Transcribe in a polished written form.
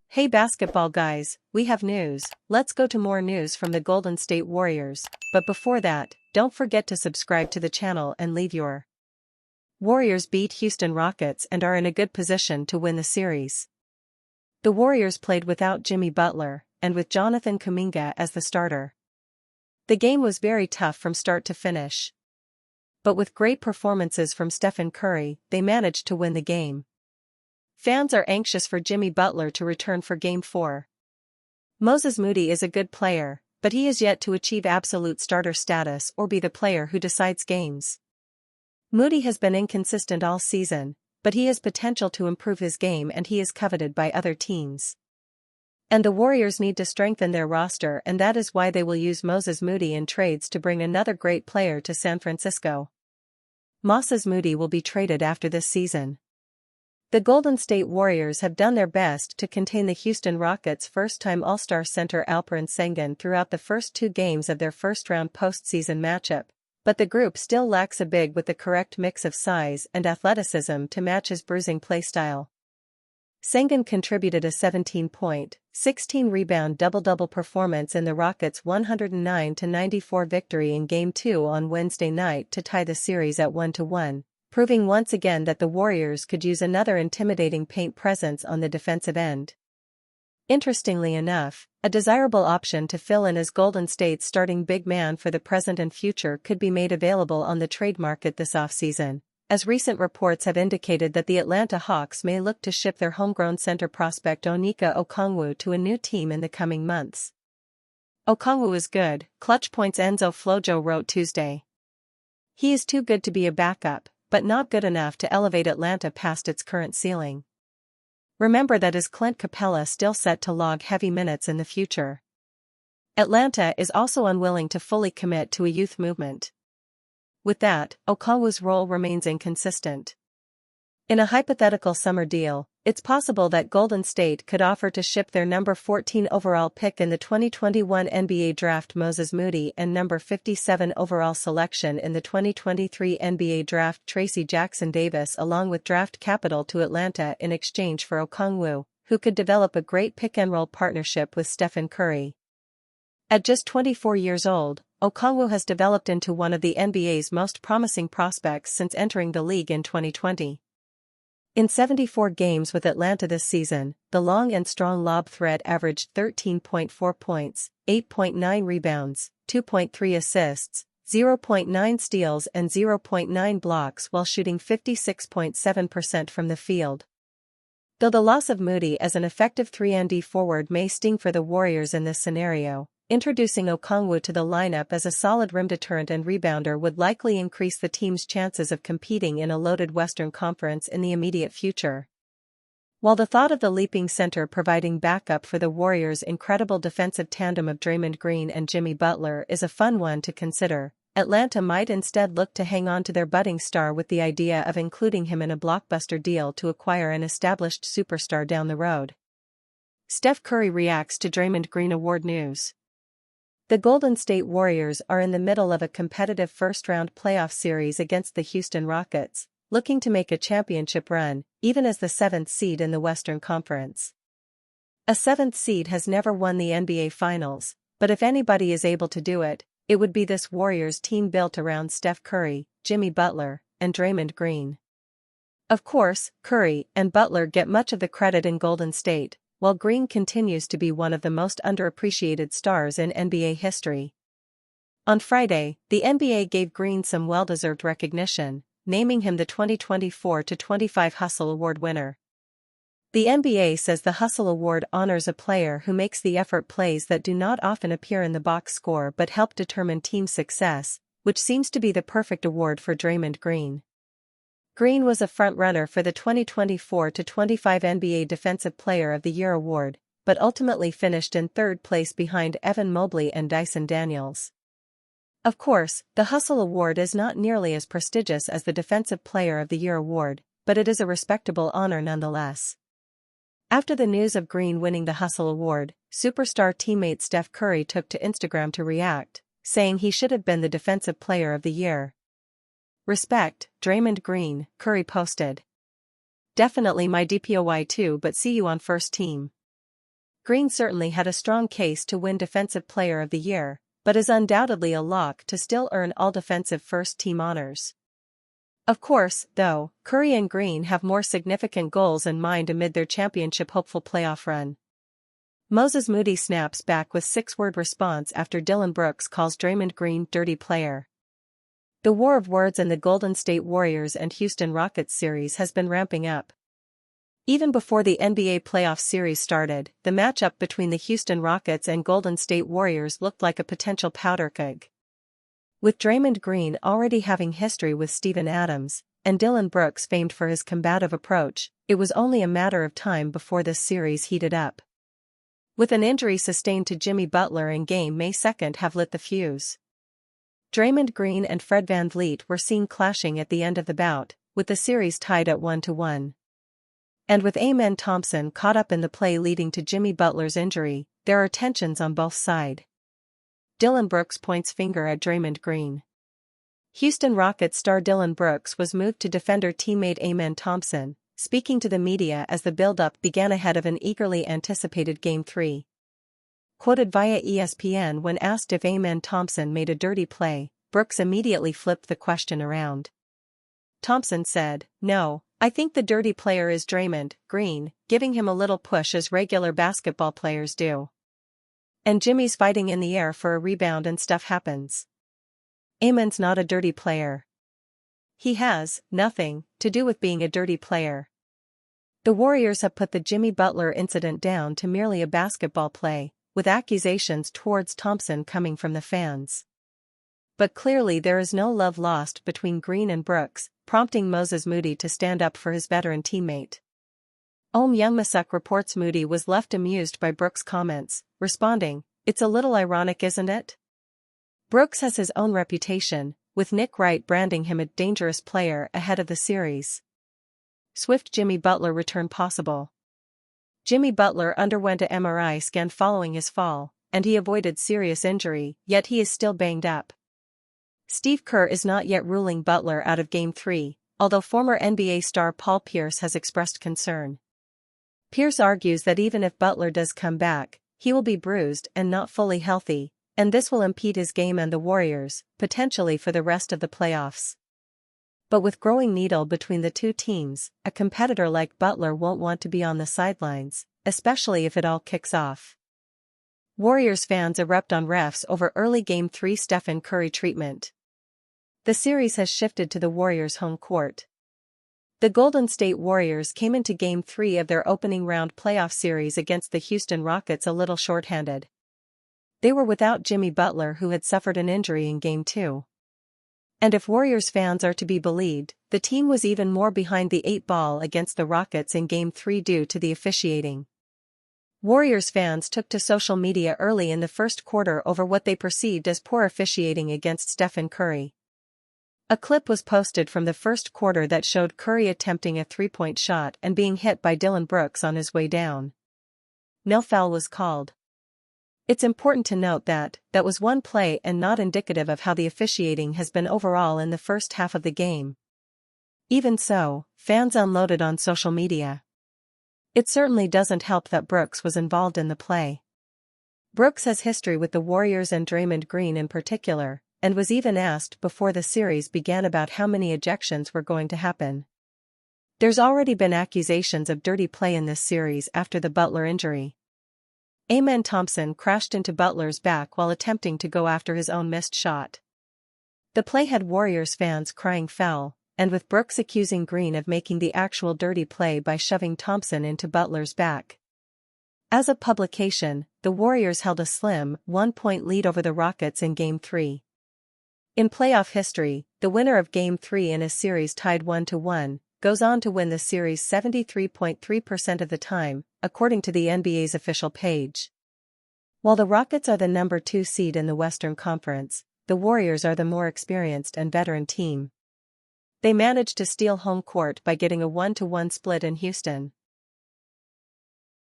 Hey basketball guys, we have news. Let's go to more news from the Golden State Warriors, but before that, don't forget to subscribe to the channel and leave your. Warriors beat Houston Rockets and are in a good position to win the series. The Warriors played without Jimmy Butler, and with Jonathan Kuminga as the starter. The game was very tough from start to finish. But with great performances from Stephen Curry, they managed to win the game. Fans are anxious for Jimmy Butler to return for Game 4. Moses Moody is a good player, but he is yet to achieve absolute starter status or be the player who decides games. Moody has been inconsistent all season, but he has potential to improve his game and he is coveted by other teams. And the Warriors need to strengthen their roster, and that is why they will use Moses Moody in trades to bring another great player to San Francisco. Moses Moody will be traded after this season. The Golden State Warriors have done their best to contain the Houston Rockets' first-time All-Star center Alperen Sengun throughout the first two games of their first-round postseason matchup, but the group still lacks a big with the correct mix of size and athleticism to match his bruising playstyle. Sengun contributed a 17-point, 16-rebound double-double performance in the Rockets' 109-94 victory in Game 2 on Wednesday night to tie the series at 1-1. Proving once again that the Warriors could use another intimidating paint presence on the defensive end. Interestingly enough, a desirable option to fill in as Golden State's starting big man for the present and future could be made available on the trade market this offseason, as recent reports have indicated that the Atlanta Hawks may look to ship their homegrown center prospect Onyeka Okongwu to a new team in the coming months. Okongwu is good, Clutch Points Enzo Flojo wrote Tuesday. He is too good to be a backup, but not good enough to elevate Atlanta past its current ceiling. Remember that is Clint Capella still set to log heavy minutes in the future. Atlanta is also unwilling to fully commit to a youth movement. With that, Okongwu's role remains inconsistent. In a hypothetical summer deal, it's possible that Golden State could offer to ship their number 14 overall pick in the 2021 NBA Draft Moses Moody and number 57 overall selection in the 2023 NBA Draft Tracy Jackson-Davis along with draft capital to Atlanta in exchange for Okongwu, who could develop a great pick-and-roll partnership with Stephen Curry. At just 24 years old, Okongwu has developed into one of the NBA's most promising prospects since entering the league in 2020. In 74 games with Atlanta this season, the long and strong lob threat averaged 13.4 points, 8.9 rebounds, 2.3 assists, 0.9 steals and 0.9 blocks while shooting 56.7% from the field. Though the loss of Moody as an effective 3-and-D forward may sting for the Warriors in this scenario, introducing Okongwu to the lineup as a solid rim deterrent and rebounder would likely increase the team's chances of competing in a loaded Western Conference in the immediate future. While the thought of the leaping center providing backup for the Warriors' incredible defensive tandem of Draymond Green and Jimmy Butler is a fun one to consider, Atlanta might instead look to hang on to their budding star with the idea of including him in a blockbuster deal to acquire an established superstar down the road. Steph Curry reacts to Draymond Green award news. The Golden State Warriors are in the middle of a competitive first-round playoff series against the Houston Rockets, looking to make a championship run, even as the 7th seed in the Western Conference. A 7th seed has never won the NBA Finals, but if anybody is able to do it, it would be this Warriors team built around Steph Curry, Jimmy Butler, and Draymond Green. Of course, Curry and Butler get much of the credit in Golden State, while Green continues to be one of the most underappreciated stars in NBA history. On Friday, the NBA gave Green some well-deserved recognition, naming him the 2024-25 Hustle Award winner. The NBA says the Hustle Award honors a player who makes the effort plays that do not often appear in the box score but help determine team success, which seems to be the perfect award for Draymond Green. Green was a front-runner for the 2024-25 NBA Defensive Player of the Year award, but ultimately finished in third place behind Evan Mobley and Dyson Daniels. Of course, the Hustle Award is not nearly as prestigious as the Defensive Player of the Year award, but it is a respectable honor nonetheless. After the news of Green winning the Hustle Award, superstar teammate Steph Curry took to Instagram to react, saying he should have been the Defensive Player of the Year. Respect, Draymond Green, Curry posted. Definitely my DPOY too, but see you on first team. Green certainly had a strong case to win Defensive Player of the Year, but is undoubtedly a lock to still earn all defensive first-team honors. Of course, though, Curry and Green have more significant goals in mind amid their championship-hopeful playoff run. Moses Moody snaps back with six-word response after Dillon Brooks calls Draymond Green dirty player. The war of words in the Golden State Warriors and Houston Rockets series has been ramping up. Even before the NBA playoff series started, the matchup between the Houston Rockets and Golden State Warriors looked like a potential powder keg. With Draymond Green already having history with Steven Adams, and Dillon Brooks famed for his combative approach, it was only a matter of time before this series heated up. With an injury sustained to Jimmy Butler in game May 2nd have lit the fuse. Draymond Green and Fred VanVleet were seen clashing at the end of the bout, with the series tied at 1-1. And with Amen Thompson caught up in the play leading to Jimmy Butler's injury, there are tensions on both sides. Dillon Brooks points finger at Draymond Green. Houston Rockets star Dillon Brooks was moved to defender teammate Amen Thompson, speaking to the media as the build-up began ahead of an eagerly anticipated Game 3. Quoted via ESPN when asked if Amen Thompson made a dirty play, Brooks immediately flipped the question around. Thompson said, "No, I think the dirty player is Draymond Green, giving him a little push as regular basketball players do. And Jimmy's fighting in the air for a rebound and stuff happens. Amen's not a dirty player. He has nothing to do with being a dirty player." The Warriors have put the Jimmy Butler incident down to merely a basketball play, with accusations towards Thompson coming from the fans. But clearly there is no love lost between Green and Brooks, prompting Moses Moody to stand up for his veteran teammate. Youngmasuk reports Moody was left amused by Brooks' comments, responding, "It's a little ironic, isn't it?" Brooks has his own reputation, with Nick Wright branding him a dangerous player ahead of the series. Swift Jimmy Butler return possible. Jimmy Butler underwent a MRI scan following his fall, and he avoided serious injury, yet he is still banged up. Steve Kerr is not yet ruling Butler out of Game 3, although former NBA star Paul Pierce has expressed concern. Pierce argues that even if Butler does come back, he will be bruised and not fully healthy, and this will impede his game and the Warriors, potentially for the rest of the playoffs. But with growing needle between the two teams, a competitor like Butler won't want to be on the sidelines, especially if it all kicks off. Warriors fans erupt on refs over early Game 3 Stephen Curry treatment. The series has shifted to the Warriors' home court. The Golden State Warriors came into Game 3 of their opening round playoff series against the Houston Rockets a little shorthanded. They were without Jimmy Butler, who had suffered an injury in Game 2. And if Warriors fans are to be believed, the team was even more behind the 8 ball against the Rockets in Game 3 due to the officiating. Warriors fans took to social media early in the first quarter over what they perceived as poor officiating against Stephen Curry. A clip was posted from the first quarter that showed Curry attempting a three-point shot and being hit by Dillon Brooks on his way down. No foul was called. It's important to note that was one play and not indicative of how the officiating has been overall in the first half of the game. Even so, fans unloaded on social media. It certainly doesn't help that Brooks was involved in the play. Brooks has history with the Warriors and Draymond Green in particular, and was even asked before the series began about how many ejections were going to happen. There's already been accusations of dirty play in this series after the Butler injury. Amen Thompson crashed into Butler's back while attempting to go after his own missed shot. The play had Warriors fans crying foul, and with Brooks accusing Green of making the actual dirty play by shoving Thompson into Butler's back. As a publication, the Warriors held a slim 1-point lead over the Rockets in Game 3. In playoff history, the winner of Game 3 in a series tied 1-1, goes on to win the series 73.3% of the time, according to the NBA's official page. While the Rockets are the number 2 seed in the Western Conference, the Warriors are the more experienced and veteran team. They managed to steal home court by getting a 1-1 split in Houston.